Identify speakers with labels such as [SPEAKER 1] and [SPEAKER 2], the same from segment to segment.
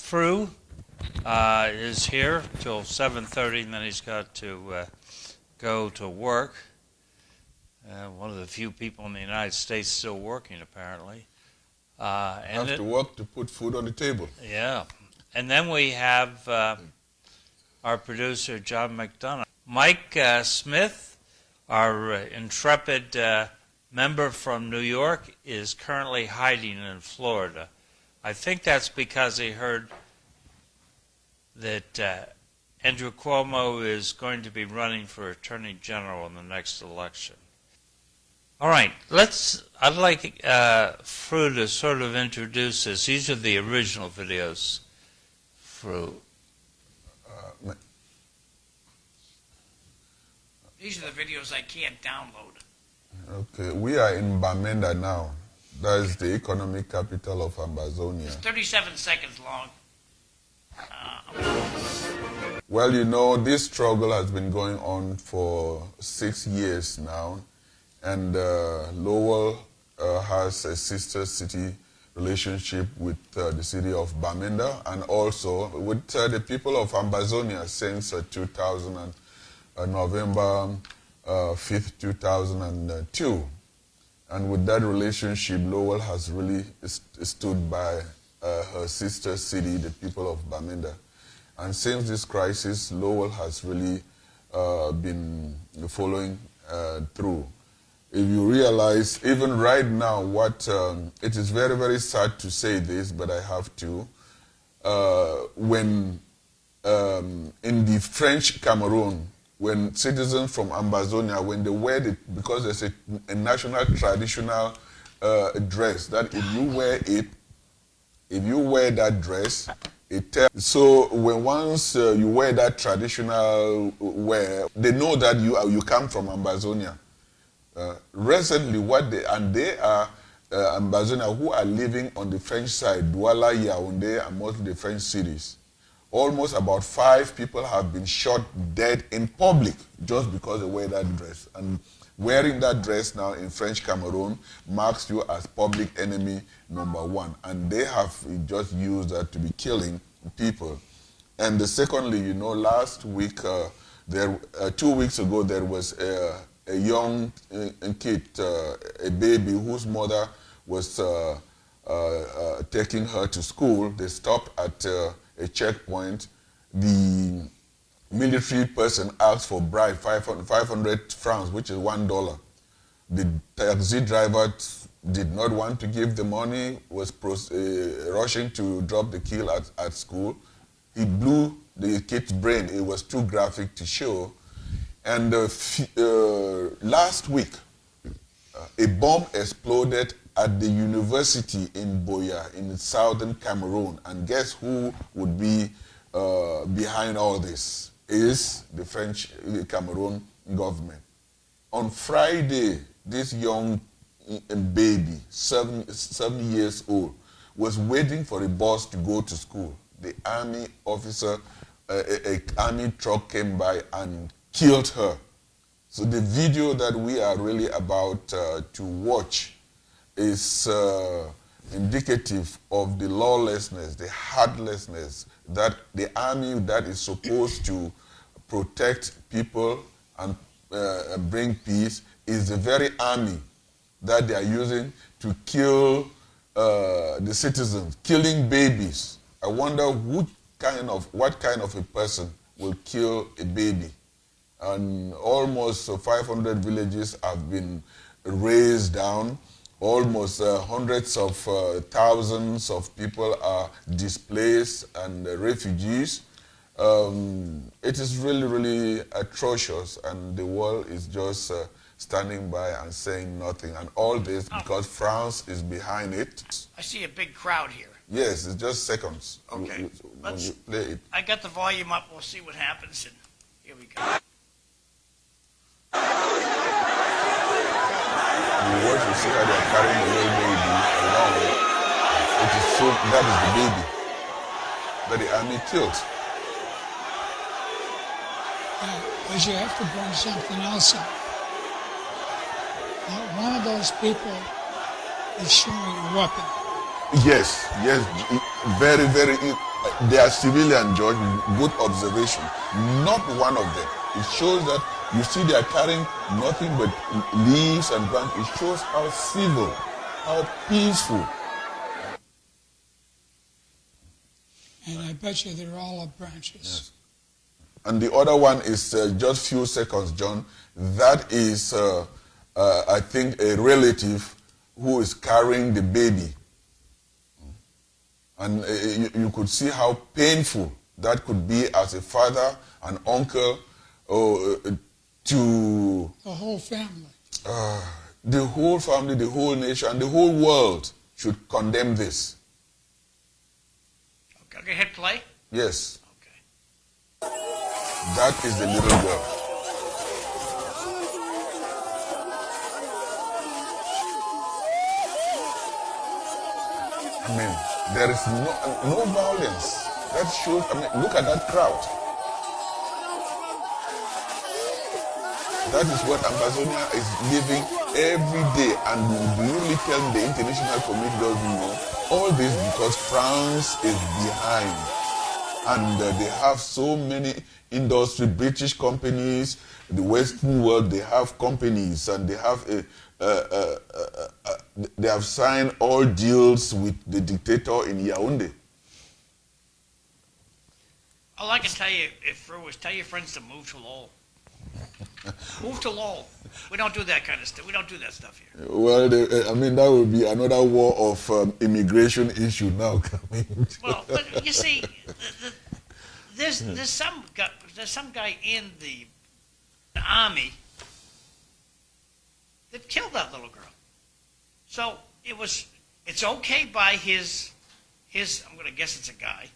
[SPEAKER 1] Fru is here till 7:30, and then he's got to go to work. One of the few people in the United States still working, apparently.
[SPEAKER 2] Have to work to put food on the table.
[SPEAKER 1] Yeah. And then we have our producer, John McDonough. Mike Smith, our intrepid member from New York, is currently hiding in Florida. I think that's because he heard that Andrew Cuomo is going to be running for Attorney General in the next election. All right, I'd like Fru to sort of introduce this. These are the original videos, Fru.
[SPEAKER 3] These are the videos I can't download.
[SPEAKER 2] Okay, we are in Bamenda now. That is the economic capital of Amazonia.
[SPEAKER 3] It's 37 seconds long.
[SPEAKER 2] Well, you know, this struggle has been going on for 6 years now. And Lowell has a sister city relationship with the city of Bamenda and also with the people of Amazonia since November 5th, 2002. And with that relationship, Lowell has really stood by her sister city, the people of Bamenda. And since this crisis, Lowell has really been following through. If you realize, even right now, it is very, very sad to say this, but I have to. When in the French Cameroon, when citizens from Amazonia, when they wear it, because there's a national traditional dress, that if you wear that dress, so when once you wear that traditional wear, they know that you come from Amazonia. Recently, they are Ambazonia who are living on the French side, Douala, Yaoundé, and most of the French cities. Almost about 5 people have been shot dead in public just because they wear that dress. And wearing that dress now in French Cameroon marks you as public enemy #1. And they have just used that to be killing people. And secondly, you know, last week, 2 weeks ago, there was a young kid, a baby whose mother was taking her to school. They stopped at a checkpoint. The military person asked for bribe, 500 francs, which is $1. The taxi driver did not want to give the money, was rushing to drop the kid at school. He blew the kid's brain. It was too graphic to show. And last week, a bomb exploded at the university in Boya in southern Cameroon. And guess who would be behind all this? Is the French Cameroon government. On Friday, this young baby, 7 years old, was waiting for a bus to go to school. The army officer, an army truck came by and killed her. So the video that we are really about to watch is indicative of the lawlessness, the heartlessness that the army that is supposed to protect people and bring peace is the very army that they are using to kill the citizens, killing babies. I wonder what kind of a person will kill a baby. And almost 500 villages have been razed down. Almost hundreds of thousands of people are displaced and refugees. It is really, really atrocious, and the world is just standing by and saying nothing. And all this because France is behind it.
[SPEAKER 3] I see a big crowd here.
[SPEAKER 2] Yes, it's just seconds.
[SPEAKER 3] Okay,
[SPEAKER 2] let's play it.
[SPEAKER 3] I got the volume up. We'll see what happens. And here we go.
[SPEAKER 2] You watch, you see how they are carrying the little baby along. It is so, that is the baby that the army killed.
[SPEAKER 4] Because you have to bring something else up. One of those people is showing a weapon.
[SPEAKER 2] Yes, very, very They are civilian, George. Good observation. Not one of them. It shows that you see they are carrying nothing but leaves and branches. It shows how civil, how peaceful.
[SPEAKER 4] And I bet you they're all up branches.
[SPEAKER 2] Yes. And the other one is just few seconds, John. That is, I think, a relative who is carrying the baby. And you could see how painful that could be as a father, an uncle, to
[SPEAKER 4] The whole family.
[SPEAKER 2] the whole family, the whole nation, the whole world should condemn this.
[SPEAKER 3] Okay, hit play.
[SPEAKER 2] Yes,
[SPEAKER 3] Okay.
[SPEAKER 2] that is the little girl. I mean, there is no violence. That shows, I mean, look at that crowd. That is what Amazonia is living every day. And do you really tell me the international community doesn't know? All this because France is behind. And they have so many industry, British companies, the Western world, they have companies and they have signed all deals with the dictator in Yaoundé.
[SPEAKER 3] All I can tell you, if was tell your friends to move to Lowell. Move to Lowell. We don't do that kind of stuff. We don't do that stuff here.
[SPEAKER 2] Well, I mean, that would be another war of immigration issue now coming.
[SPEAKER 3] Well, but you see, there's some guy in the army that killed that little girl. So it's okay by his I'm going to guess it's a guy.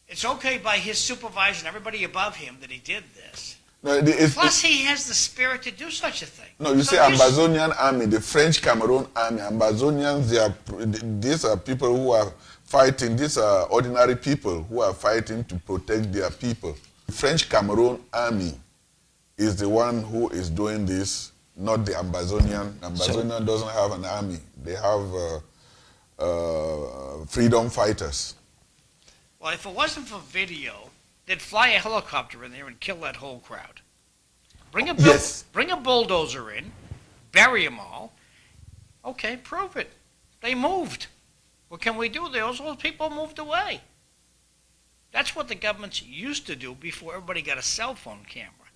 [SPEAKER 3] It's okay by his supervisor and everybody above him that he did this.
[SPEAKER 2] No,
[SPEAKER 3] Plus, he has the spirit to do such a thing.
[SPEAKER 2] No, you
[SPEAKER 3] So
[SPEAKER 2] say Ambazonian army, the French Cameroon army. Ambazonians, these are people who are fighting. These are ordinary people who are fighting to protect their people. The French Cameroon army is the one who is doing this, not the Ambazonian. Ambazonian doesn't have an army. They have freedom fighters.
[SPEAKER 3] Well, if it wasn't for video, they'd fly a helicopter in there and kill that whole crowd. Bring a bulldozer in, bury them all. Okay, prove it. They moved. What can we do? Those old people moved away. That's what the governments used to do before everybody got a cell phone camera.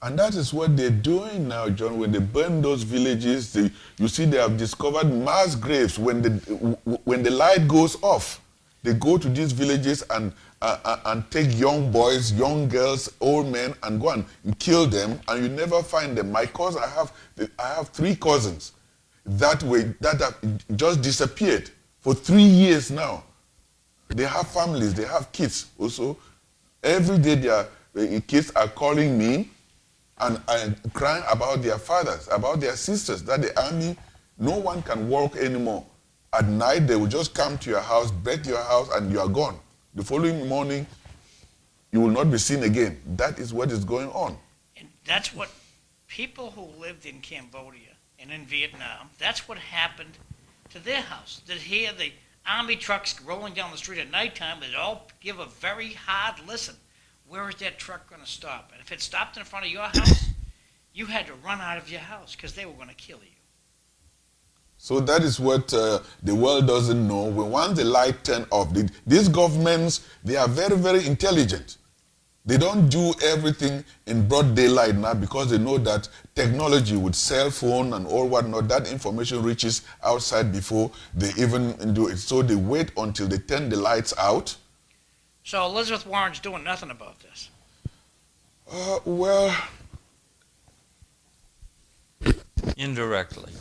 [SPEAKER 2] And that is what they're doing now, John. When they burn those villages, you see they have discovered mass graves. When the light goes off, they go to these villages and take young boys, young girls, old men, and go and kill them, and you never find them. My cousin, I have 3 cousins that have just disappeared for 3 years now. They have families, they have kids also. Every day their kids are calling me and crying about their fathers, about their sisters, that the army, no one can walk anymore. At night, they will just come to your house, break your house, and you are gone. The following morning, you will not be seen again. That is what is going on.
[SPEAKER 3] And that's what people who lived in Cambodia and in Vietnam, that's what happened to their house. That here, the army trucks rolling down the street at nighttime, they'd all give a very hard listen. Where is that truck going to stop? And if it stopped in front of your house, you had to run out of your house because they were going to kill you.
[SPEAKER 2] So that is what the world doesn't know. When once the light turn off, these governments, they are very, very intelligent. They don't do everything in broad daylight now because they know that technology with cell phone and all whatnot, that information reaches outside before they even do it. So they wait until they turn the lights out.
[SPEAKER 3] So Elizabeth Warren's doing nothing about this.
[SPEAKER 2] Well,
[SPEAKER 1] Indirectly.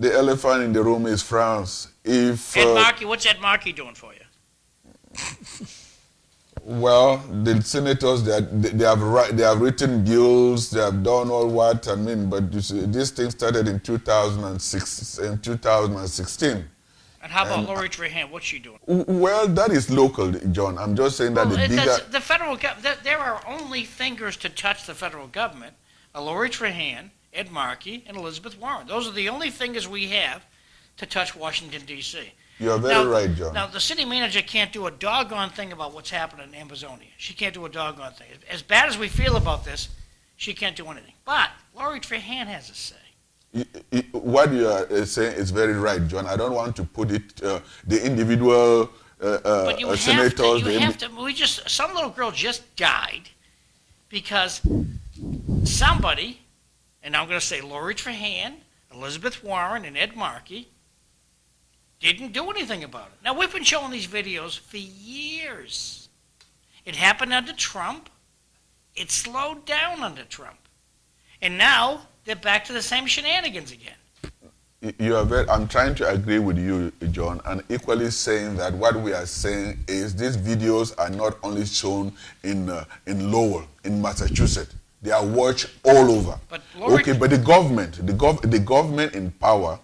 [SPEAKER 2] the elephant in the room is France. If
[SPEAKER 3] Ed Markey, what's Ed Markey doing for you?
[SPEAKER 2] well, the senators they have written bills, they have done all what I mean, but you see, this thing started in 2016.
[SPEAKER 3] And how about Lori Trahan? What's she doing?
[SPEAKER 2] Well, that is local, John. I'm just saying that
[SPEAKER 3] The federal government. There are only fingers to touch the federal government: Lori Trahan, Ed Markey, and Elizabeth Warren. Those are the only fingers we have to touch Washington, D.C.
[SPEAKER 2] You're very right, John.
[SPEAKER 3] Now, the city manager can't do a doggone thing about what's happening in Ambazonia. She can't do a doggone thing. As bad as we feel about this, she can't do anything. But Lori Trahan has a say.
[SPEAKER 2] What you are saying is very right, John. I don't want to put it, the individual
[SPEAKER 3] But you
[SPEAKER 2] senators.
[SPEAKER 3] have to. Some little girl just died because somebody, and I'm going to say Lori Trahan, Elizabeth Warren, and Ed Markey, didn't do anything about it. Now, we've been showing these videos for years. It happened under Trump. It slowed down under Trump. And now they're back to the same shenanigans again.
[SPEAKER 2] I'm trying to agree with you, John, and equally saying that what we are saying is these videos are not only shown in Lowell, in Massachusetts. They are watched all over.
[SPEAKER 3] But but
[SPEAKER 2] the government in power,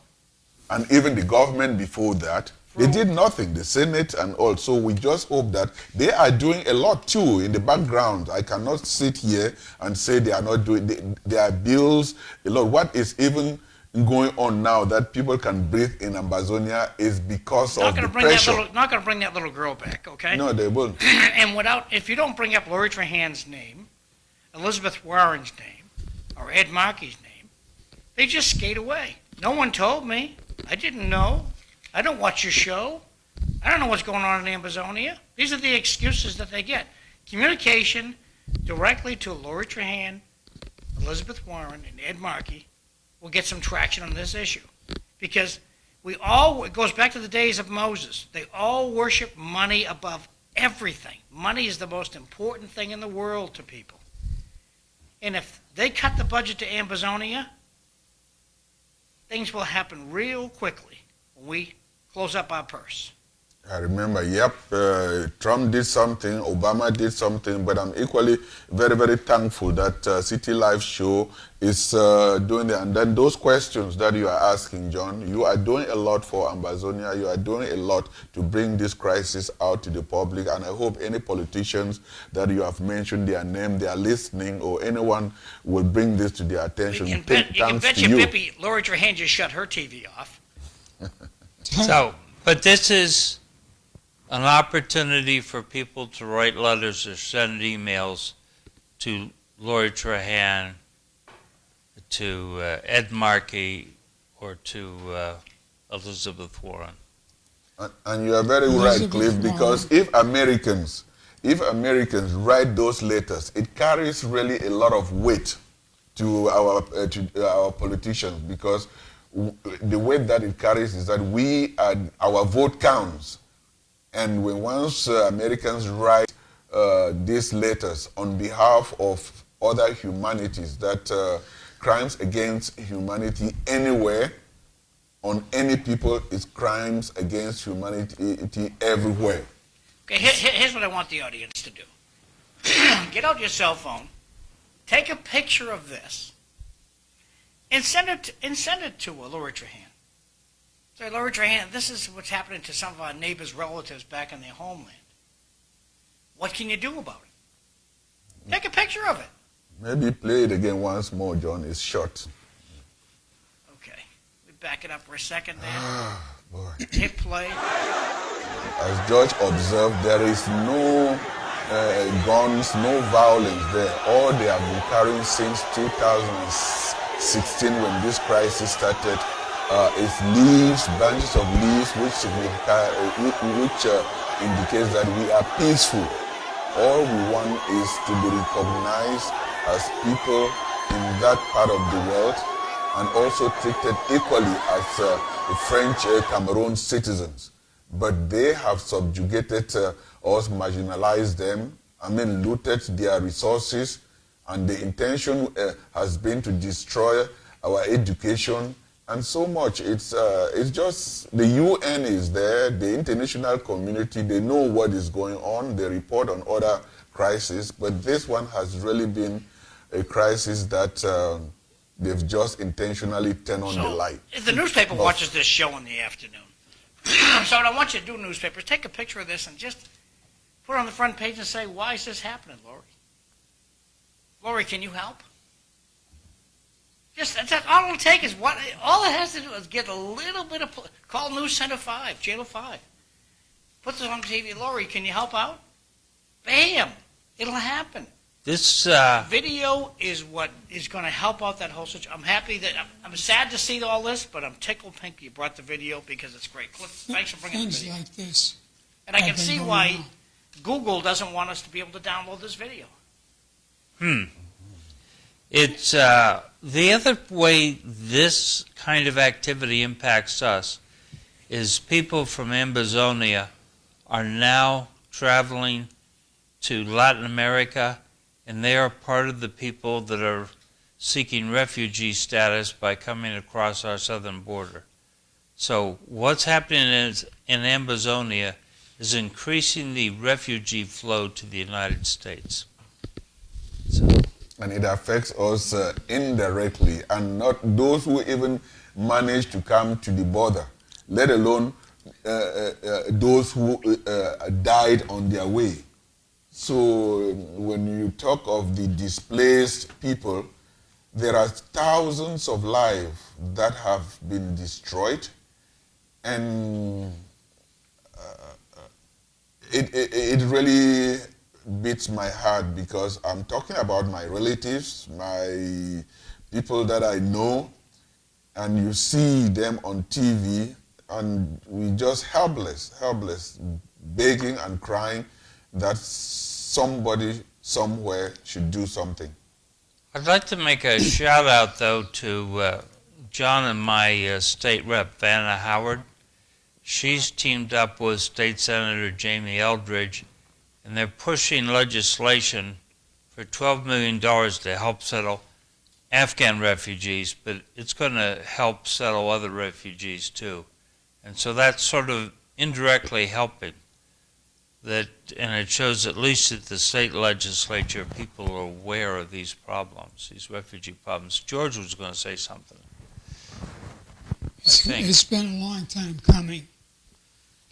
[SPEAKER 2] and even the government before that, they did nothing. The Senate and all. So we just hope that they are doing a lot too in the background. I cannot sit here and say they are not doing. There are bills a lot. What is even going on now that people can breathe in Ambazonia is because of the pressure.
[SPEAKER 3] Not going to bring that little girl back, okay?
[SPEAKER 2] No, they won't.
[SPEAKER 3] And if you don't bring up Lori Trahan's name, Elizabeth Warren's name, or Ed Markey's name, they just skate away. No one told me. I didn't know. I don't watch your show. I don't know what's going on in Ambazonia. These are the excuses that they get. Communication directly to Lori Trahan, Elizabeth Warren, and Ed Markey will get some traction on this issue. Because it goes back to the days of Moses. They all worship money above everything. Money is the most important thing in the world to people. And if they cut the budget to Ambazonia, things will happen real quickly when we close up our purse.
[SPEAKER 2] I remember, Trump did something, Obama did something, but I'm equally very, very thankful that City Life Show is doing that. And then those questions that you are asking, John, you are doing a lot for Ambazonia. You are doing a lot to bring this crisis out to the public. And I hope any politicians that you have mentioned their name, they are listening, or anyone will bring this to their attention.
[SPEAKER 3] You can bet your Pippi, Lori Trahan just shut her TV off.
[SPEAKER 1] But this is an opportunity for people to write letters or send emails to Lori Trahan, to Ed Markey, or to Elizabeth Warren.
[SPEAKER 2] And you are very right, Cliff, because if Americans write those letters, it carries really a lot of weight to our politicians, because the weight that it carries is that our vote counts. And when once Americans write these letters on behalf of other humanities, that crimes against humanity anywhere, on any people, is crimes against humanity everywhere.
[SPEAKER 3] Okay, here's what I want the audience to do. Get out your cell phone, take a picture of this, and send it to Lori Trahan. Say, Lori Trahan, this is what's happening to some of our neighbors' relatives back in their homeland. What can you do about it? Take a picture of it.
[SPEAKER 2] Maybe play it again once more, John. It's short.
[SPEAKER 3] Okay. We back it up for a second there.
[SPEAKER 2] Boy.
[SPEAKER 3] Hit play.
[SPEAKER 2] As George observed, there is no guns, no violence there. All they have been carrying since 2016 when this crisis started is leaves, branches of leaves, which indicates that we are peaceful. All we want is to be recognized as people in that part of the world, and also treated equally as French Cameroon citizens. But they have subjugated us, marginalized them, looted their resources, and the intention has been to destroy our education and so much. It's just the UN is there, the international community, they know what is going on, they report on other crises, but this one has really been a crisis that they've just intentionally turned on the light.
[SPEAKER 3] If the newspaper watches this show in the afternoon, so what I want you to do, newspapers, take a picture of this and just put it on the front page and say, why is this happening, Lori? Lori, can you help? Just that's all it'll take is what. All it has to do is get a little bit of call News Center 5, Channel 5. Put this on TV. Lori, can you help out? Bam! It'll happen.
[SPEAKER 1] This
[SPEAKER 3] Video is what is going to help out that whole situation. I'm happy that I'm sad to see all this, but I'm tickled pink you brought the video because it's great. Cliff, thanks for bringing the
[SPEAKER 4] Things
[SPEAKER 3] video.
[SPEAKER 4] like this.
[SPEAKER 3] And I can
[SPEAKER 4] have been
[SPEAKER 3] see
[SPEAKER 4] going
[SPEAKER 3] why
[SPEAKER 4] on.
[SPEAKER 3] Google doesn't want us to be able to download this video.
[SPEAKER 1] It's the other way this kind of activity impacts us is people from Amazonia are now traveling to Latin America, and they are part of the people that are seeking refugee status by coming across our southern border. So what's happening in Amazonia is increasing the refugee flow to the United States. So,
[SPEAKER 2] And it affects us indirectly, and not those who even manage to come to the border, let alone those who died on their way. So when you talk of the displaced people, there are thousands of lives that have been destroyed, and it really beats my heart because I'm talking about my relatives, my people that I know, and you see them on TV, and we just helpless, begging and crying that somebody somewhere should do something.
[SPEAKER 1] I'd like to make a shout out though to John and my state rep, Vanna Howard. She's teamed up with State Senator Jamie Eldridge, and they're pushing legislation for $12 million to help settle Afghan refugees, but it's going to help settle other refugees too. And so that's sort of indirectly helping. That, and it shows at least at the state legislature people are aware of these problems, these refugee problems. George was going to say something.
[SPEAKER 4] It's been a long time coming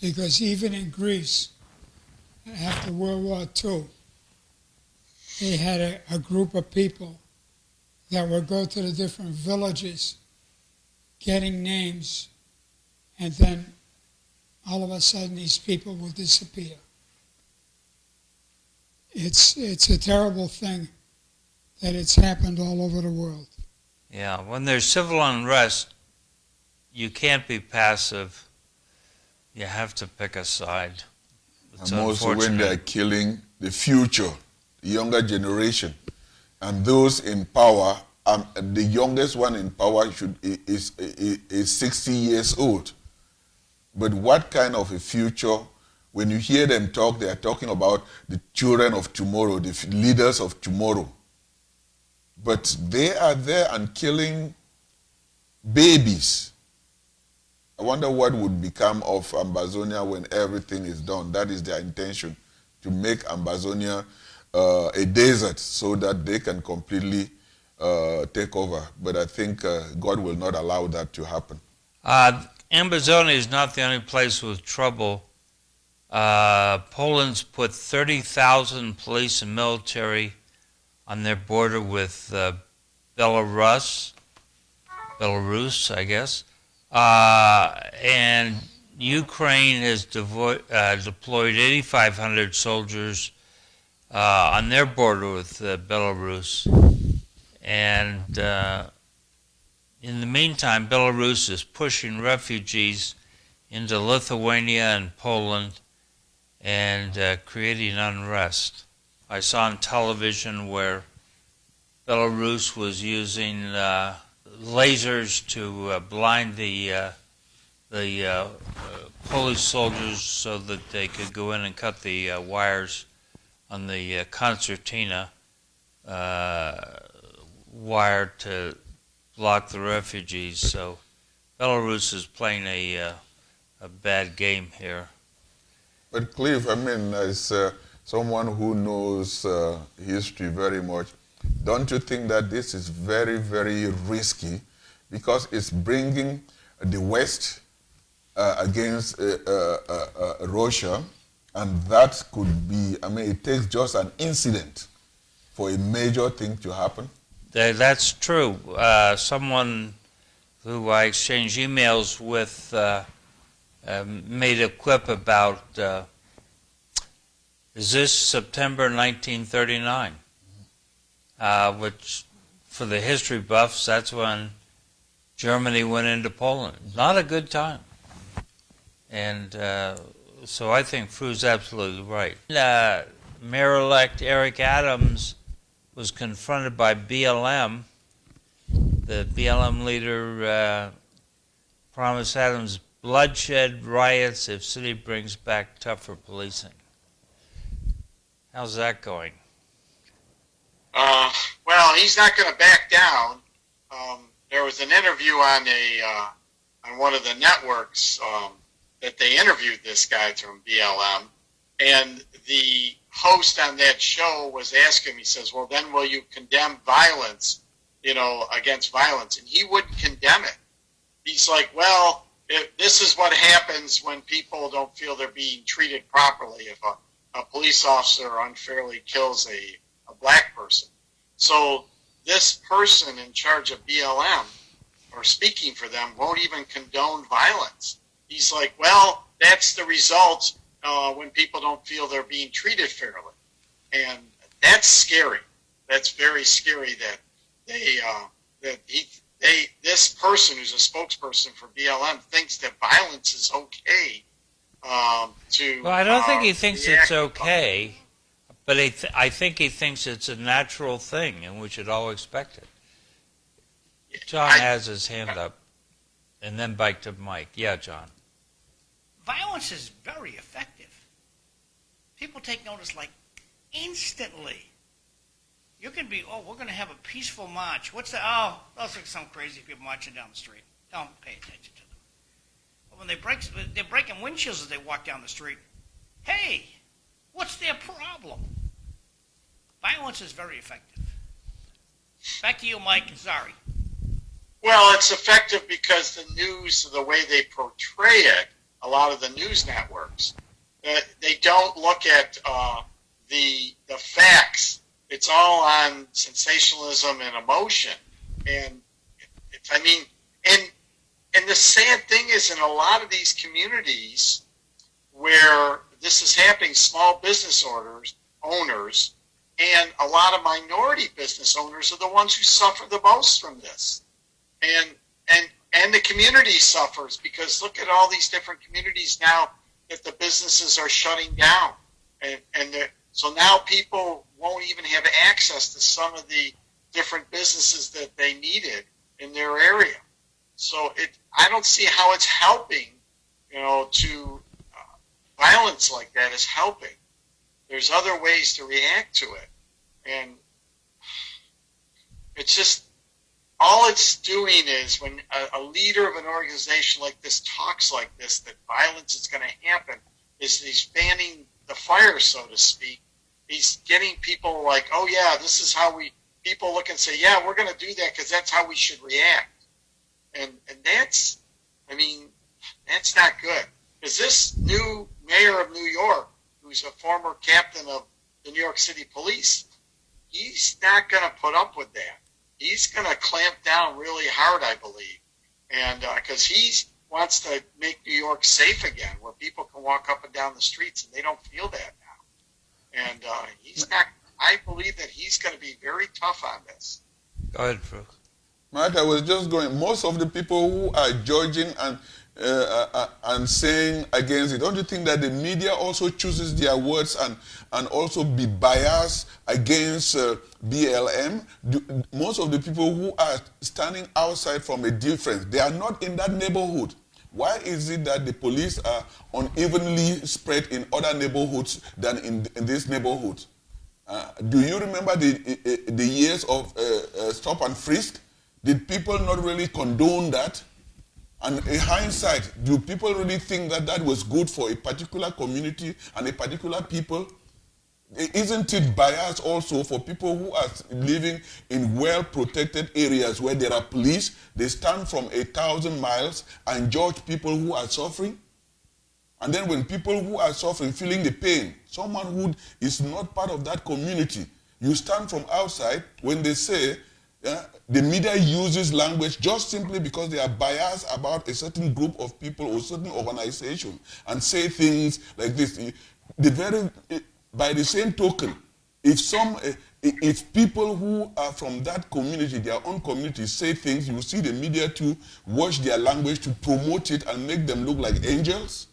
[SPEAKER 4] because even in Greece, after World War II, they had a group of people that would go to the different villages getting names, and then all of a sudden these people will disappear. It's a terrible thing that it's happened all over the world.
[SPEAKER 1] Yeah, when there's civil unrest, you can't be passive. You have to pick a side. It's
[SPEAKER 2] And also when they are
[SPEAKER 1] unfortunate.
[SPEAKER 2] killing the future, the younger generation, and those in power, the youngest one in power is 60 years old. But what kind of a future? When you hear them talk, they are talking about the children of tomorrow, the leaders of tomorrow. But they are there and killing babies. I wonder what would become of Amazonia when everything is done. That is their intention, to make Amazonia a desert so that they can completely take over. But I think God will not allow that to happen.
[SPEAKER 1] Amazonia is not the only place with trouble. Poland's put 30,000 police and military on their border with Belarus, I guess. And Ukraine has deployed 8,500 soldiers on their border with Belarus. And in the meantime, Belarus is pushing refugees into Lithuania and Poland and creating unrest. I saw on television where Belarus was using lasers to blind the Polish soldiers so that they could go in and cut the wires on the concertina wire to block the refugees. So Belarus is playing a bad game here.
[SPEAKER 2] But Cliff, I mean, as someone who knows history very much, don't you think that this is very, very risky because it's bringing the West against Russia, and that could be, I mean, it takes just an incident for a major thing to happen?
[SPEAKER 1] That's true. Someone who I exchanged emails with made a quip about, is this September 1939? Which, for the history buffs, that's when Germany went into Poland. Not a good time. And so I think Fru's absolutely right. Mayor-elect Eric Adams was confronted by BLM. The BLM leader promised Adams bloodshed, riots if city brings back tougher policing. How's that going?
[SPEAKER 5] Well, he's not going to back down. There was an interview on one of the networks that they interviewed this guy from BLM, and the host on that show was asking him, he says, well, then will you condemn violence, against violence? And he wouldn't condemn it. He's like, well, this is what happens when people don't feel they're being treated properly, if a police officer unfairly kills a black person. So this person in charge of BLM, or speaking for them, won't even condone violence. He's like, well, that's the result when people don't feel they're being treated fairly. And that's scary. That's very scary that this person who's a spokesperson for BLM thinks that violence is okay.
[SPEAKER 1] Well, I don't think he thinks it's okay, but I think he thinks it's a natural thing and we should all expect it. John has his hand up, and then back to Mike. Yeah, John.
[SPEAKER 3] Violence is very effective. People take notice like instantly. You can be, we're going to have a peaceful march. What's that? Oh, those are some crazy people marching down the street. Don't pay attention to them. But when they're breaking windshields as they walk down the street. Hey, what's their problem? Violence is very effective. Back to you, Mike. Sorry.
[SPEAKER 5] Well, it's effective because the news, the way they portray it, a lot of the news networks, they don't look at the facts. It's all on sensationalism and emotion. And and the sad thing is, in a lot of these communities where this is happening, small business owners and a lot of minority business owners are the ones who suffer the most from this. And the community suffers because look at all these different communities now that the businesses are shutting down. So now people won't even have access to some of the different businesses that they needed in their area. So I don't see how it's helping, to violence like that is helping. There's other ways to react to it. And it's just, all it's doing is when a leader of an organization like this talks like this, that violence is going to happen, is he's fanning the fire, so to speak. He's getting people like, oh yeah, this is how people look and say, yeah, we're going to do that because that's how we should react. And that's not good. Because this new mayor of New York, who's a former captain of the New York City Police, he's not going to put up with that. He's going to clamp down really hard, I believe. And because he wants to make New York safe again, where people can walk up and down the streets, and they don't feel that now. And I believe that he's going to be very tough on this.
[SPEAKER 1] Go ahead, Brooke.
[SPEAKER 2] Matt, I was just going, most of the people who are judging and saying against it, don't you think that the media also chooses their words and also be biased against BLM? Most of the people who are standing outside from a difference, they are not in that neighborhood. Why is it that the police are unevenly spread in other neighborhoods than in this neighborhood? Do you remember the years of stop and frisk? Did people not really condone that? And in hindsight, do people really think that that was good for a particular community and a particular people? Isn't it bias also for people who are living in well-protected areas where there are police? They stand from 1,000 miles and judge people who are suffering? And then when people who are suffering, feeling the pain, someone who is not part of that community, you stand from outside when they say the media uses language just simply because they are biased about a certain group of people or certain organization and say things like this. By the same token, if people who are from that community, their own community, say things, you see the media to watch their language to promote it and make them look like angels.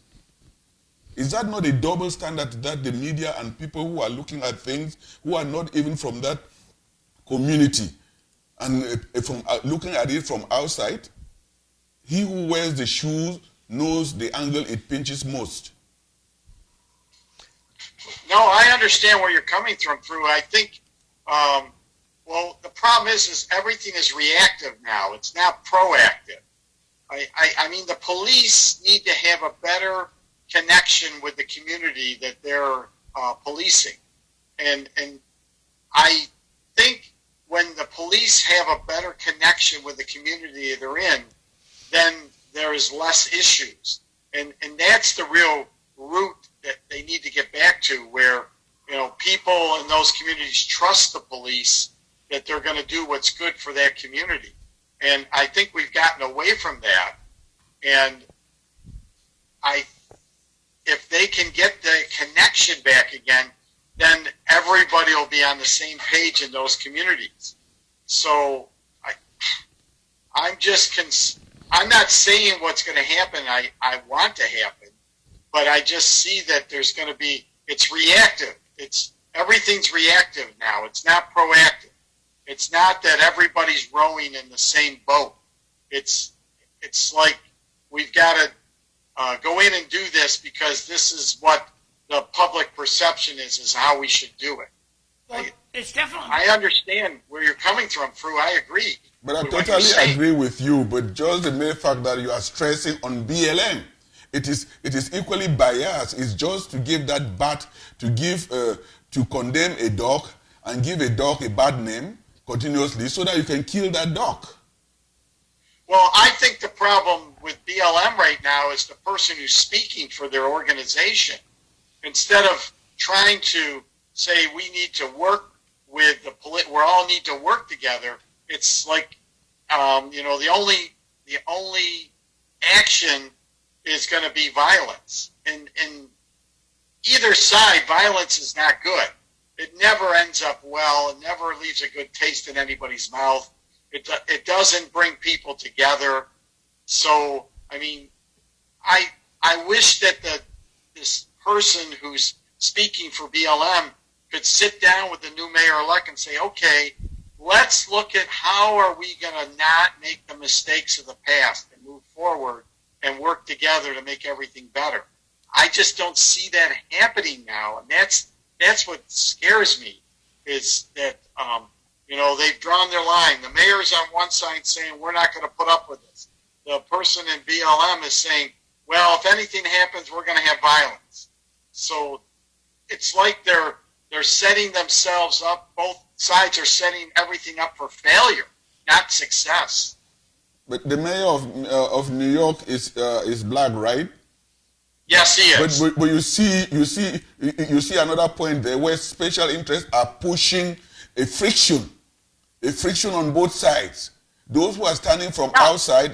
[SPEAKER 2] Is that not a double standard that the media and people who are looking at things who are not even from that community and from looking at it from outside? He who wears the shoes knows the angle it pinches most.
[SPEAKER 5] No, I understand where you're coming from, Drew. I think, well, the problem is everything is reactive now. It's not proactive. I mean, the police need to have a better connection with the community that they're policing. And I think when the police have a better connection with the community they're in, then there is less issues. And that's the real root that they need to get back to, where, you know, people in those communities trust the police that they're going to do what's good for that community. And I think we've gotten away from that. And if they can get the connection back again, then everybody will be on the same page in those communities. So I'm not saying what's going to happen. I want to happen, but I just see that there's going to be, it's reactive. Everything's reactive now. It's not proactive. It's not that everybody's rowing in the same boat. It's like we've got to go in and do this because this is what the public perception is how we should do it.
[SPEAKER 3] Well, it's definitely.
[SPEAKER 5] I understand where you're coming from, Drew. I agree.
[SPEAKER 2] But I totally agree with you. But just the mere fact that you are stressing on BLM, it is equally biased. It's just to give that bat, to condemn a dog and give a dog a bad name continuously so that you can kill that dog.
[SPEAKER 5] Well, I think the problem with BLM right now is the person who's speaking for their organization. Instead of trying to say we need to work with we all need to work together, it's like, you know, the only action is going to be violence. And either side, violence is not good. It never ends up well. It never leaves a good taste in anybody's mouth. It doesn't bring people together. So, I mean, I wish that this person who's speaking for BLM could sit down with the new mayor-elect and say, okay, let's look at how are we going to not make the mistakes of the past and move forward and work together to make everything better. I just don't see that happening now, and that's what scares me, is that, you know, they've drawn their line. The mayor's on one side saying, we're not going to put up with this. The person in BLM is saying, well, if anything happens, we're going to have violence. So it's like they're setting themselves up. Both sides are setting everything up for failure, not success.
[SPEAKER 2] But the mayor of New York is black, right?
[SPEAKER 5] Yes, he is.
[SPEAKER 2] But you see another point there where special interests are pushing a friction on both sides. Those who are standing from outside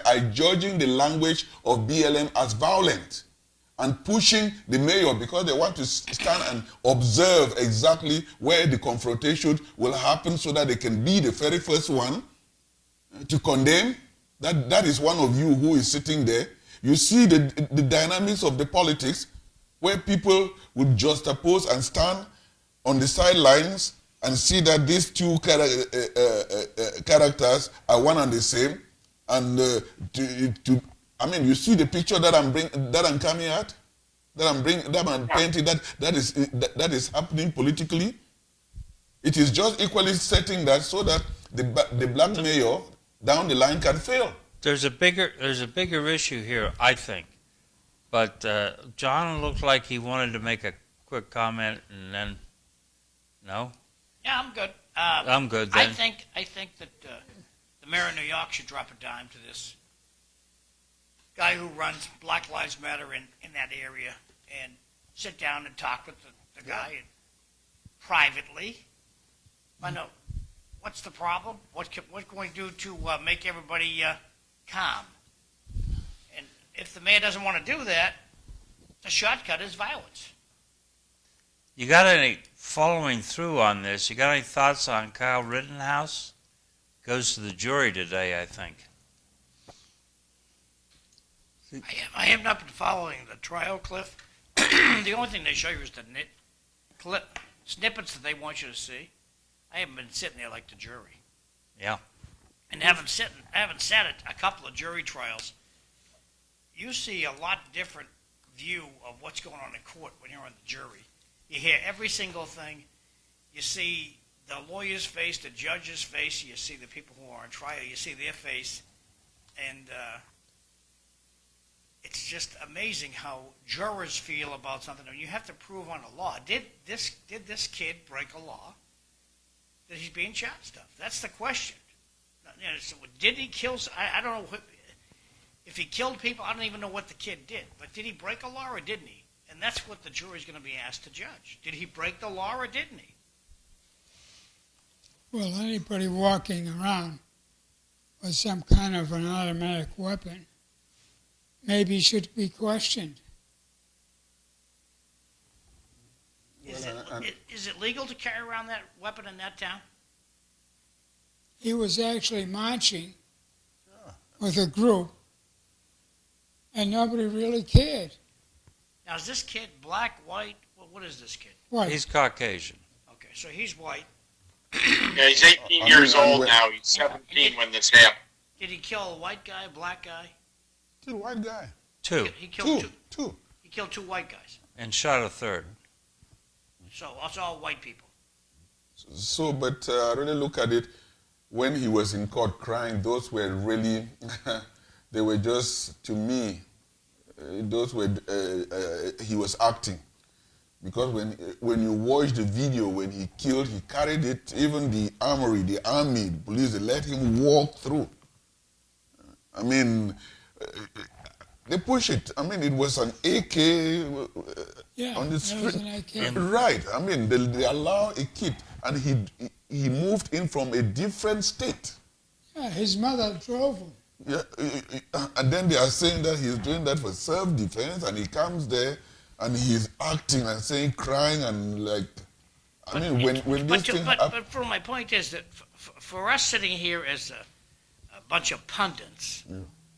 [SPEAKER 2] are judging the language of BLM as violent and pushing the mayor because they want to stand and observe exactly where the confrontation will happen so that they can be the very first one to condemn. That is one of you who is sitting there. You see the dynamics of the politics where people would juxtapose and stand on the sidelines and see that these two characters are one and the same. And I mean, you see the picture that I'm coming at, that I'm painting. That is happening politically. It is just equally setting that so that the black mayor down the line can fail.
[SPEAKER 1] There's a bigger issue here, I think. But John looked like he wanted to make a quick comment, and then no.
[SPEAKER 3] Yeah, I'm good.
[SPEAKER 1] I'm good then.
[SPEAKER 3] I think that the mayor of New York should drop a dime to this guy who runs Black Lives Matter in that area and sit down and talk with the guy privately. Find out what's the problem? What can we do to make everybody calm? And if the mayor doesn't want to do that, the shortcut is violence.
[SPEAKER 1] You got any following through on this? You got any thoughts on Kyle Rittenhouse? Goes to the jury today, I think.
[SPEAKER 3] I have not been following the trial, Cliff. The only thing they show you is the snippets that they want you to see. I haven't been sitting there like the jury.
[SPEAKER 1] Yeah.
[SPEAKER 3] And I haven't sat at a couple of jury trials. You see a lot different view of what's going on in court when you're on the jury. You hear every single thing. You see the lawyer's face, the judge's face. You see the people who are on trial. You see their face. And it's just amazing how jurors feel about something. And you have to prove on a law. Did this kid break a law that he's being charged of? That's the question. You know, so did he kill? I don't know if he killed people. I don't even know what the kid did. But did he break a law or didn't he? And that's what the jury's going to be asked to judge. Did he break the law or didn't he?
[SPEAKER 4] Well, anybody walking around with some kind of an automatic weapon maybe should be questioned.
[SPEAKER 3] Is it legal to carry around that weapon in that town?
[SPEAKER 4] He was actually marching with a group, and nobody really cared.
[SPEAKER 3] Now, is this kid black, white? What is this kid?
[SPEAKER 4] White.
[SPEAKER 1] He's Caucasian.
[SPEAKER 3] Okay, so he's white.
[SPEAKER 5] Yeah, he's 18 years old now. He's 17 when this happened.
[SPEAKER 3] Did he kill a white guy, a black guy?
[SPEAKER 2] Still white guy.
[SPEAKER 1] Two.
[SPEAKER 3] He killed
[SPEAKER 2] Two.
[SPEAKER 3] He killed two white guys.
[SPEAKER 1] And shot a third.
[SPEAKER 3] So it's all white people.
[SPEAKER 2] So, but really look at it. When he was in court crying, those were really, they were just, to me, those were, he was acting. Because when you watch the video, when he killed, he carried it, even the armory, the army, the police, they let him walk through. I mean, they push it. I mean, it was an AK on the street.
[SPEAKER 4] Was an AK.
[SPEAKER 2] Right. I mean, they allow a kid, and he moved in from a different state.
[SPEAKER 4] Yeah, his mother drove him.
[SPEAKER 2] Yeah, and then they are saying that he's doing that for self-defense, and he comes there and he's acting and saying, crying, and like, I mean, when this thing happens.
[SPEAKER 3] But for my point is that for us sitting here as a bunch of pundits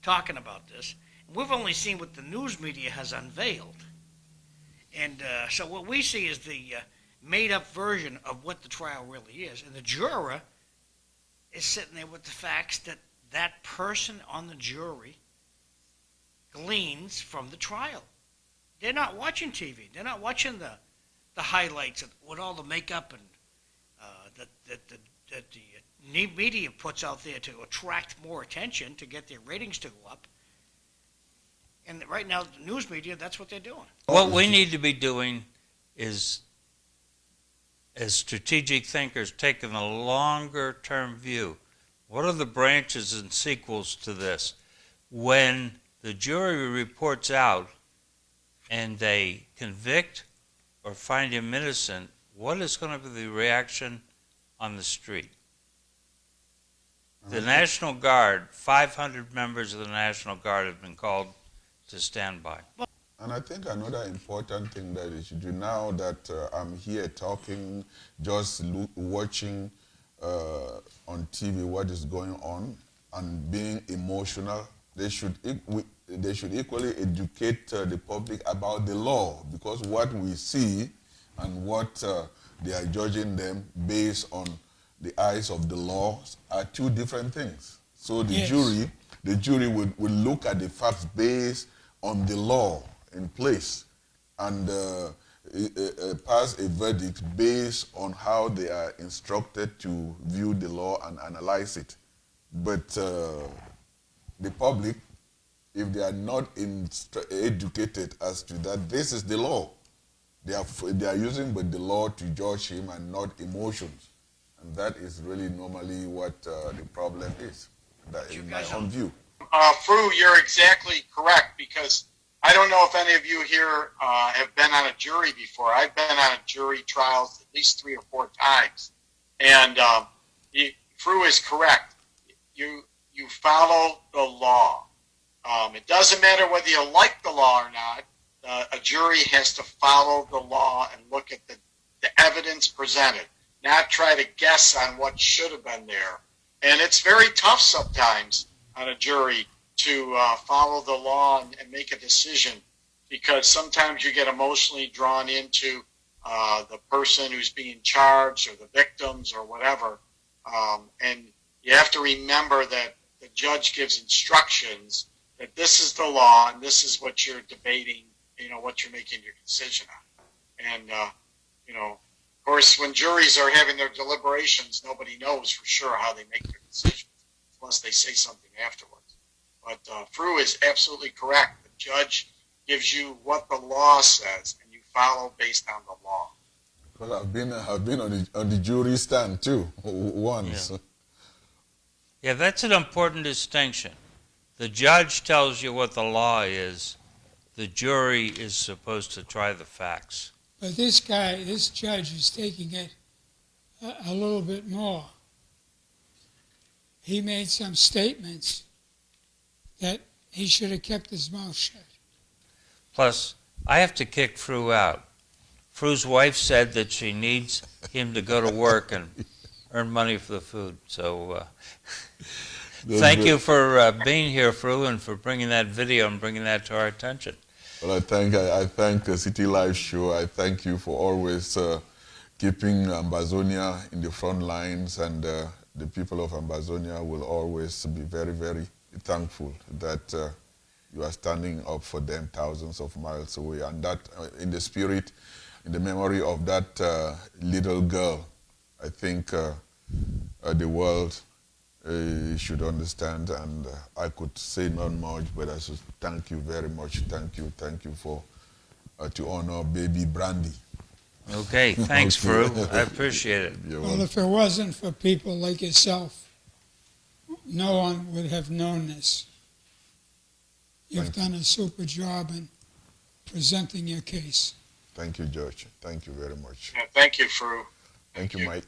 [SPEAKER 3] talking about this, we've only seen what the news media has unveiled. And so what we see is the made-up version of what the trial really is. And the juror is sitting there with the facts that that person on the jury gleans from the trial. They're not watching TV. They're not watching the highlights with all the makeup and that the media puts out there to attract more attention, to get their ratings to go up. And right now, the news media, that's what they're doing.
[SPEAKER 1] What we need to be doing is, as strategic thinkers, taking a longer-term view. What are the branches and sequels to this? When the jury reports out and they convict or find him innocent, what is going to be the reaction on the street? The National Guard, 500 members of the National Guard have been called to stand by.
[SPEAKER 2] And I think another important thing that they should do now that I'm here talking, just watching on TV what is going on and being emotional, they should equally educate the public about the law, because what we see and what they are judging them based on the eyes of the law are two different things. So the jury will look at the facts based on the law in place and pass a verdict based on how they are instructed to view the law and analyze it. But the public, if they are not educated as to that, this is the law. They are using but the law to judge him and not emotions. And that is really normally what the problem is, that in my own view.
[SPEAKER 5] Fru, you're exactly correct, because I don't know if any of you here have been on a jury before. I've been on a jury trials at least 3 or 4 times. And Fru is correct. You follow the law. It doesn't matter whether you like the law or not. A jury has to follow the law and look at the evidence presented, not try to guess on what should have been there. And it's very tough sometimes on a jury to follow the law and make a decision, because sometimes you get emotionally drawn into the person who's being charged or the victims or whatever. And you have to remember that the judge gives instructions that this is the law and this is what you're debating, what you're making your decision on. And, of course, when juries are having their deliberations, nobody knows for sure how they make their decisions unless they say something afterwards. But Fru is absolutely correct. The judge gives you what the law says, and you follow based on the law.
[SPEAKER 2] Well, I've been on the jury stand too once.
[SPEAKER 1] Yeah, that's an important distinction. The judge tells you what the law is. The jury is supposed to try the facts.
[SPEAKER 4] But this judge is taking it a little bit more. He made some statements that he should have kept his mouth shut.
[SPEAKER 1] Plus, I have to kick Fru out. Fru's wife said that she needs him to go to work and earn money for the food. So thank you for being here, Fru, and for bringing that video and bringing that to our attention.
[SPEAKER 2] Well, I thank the City Life Show. I thank you for always keeping Ambazonia in the front lines, and the people of Ambazonia will always be very, very thankful that you are standing up for them thousands of miles away. And that, in the spirit, in the memory of that little girl, I think the world should understand, and I could say not much, but I should thank you very much. Thank you for to honor baby Brandy.
[SPEAKER 1] Okay, thanks,
[SPEAKER 2] Okay.
[SPEAKER 1] Fru. I appreciate it.
[SPEAKER 4] Well, if it wasn't for people like yourself, no one would have known this. You've done a super job in presenting your case.
[SPEAKER 2] Thank you, George. Thank you very much.
[SPEAKER 5] Yeah, thank you, Fru.
[SPEAKER 2] Thank you, Mike.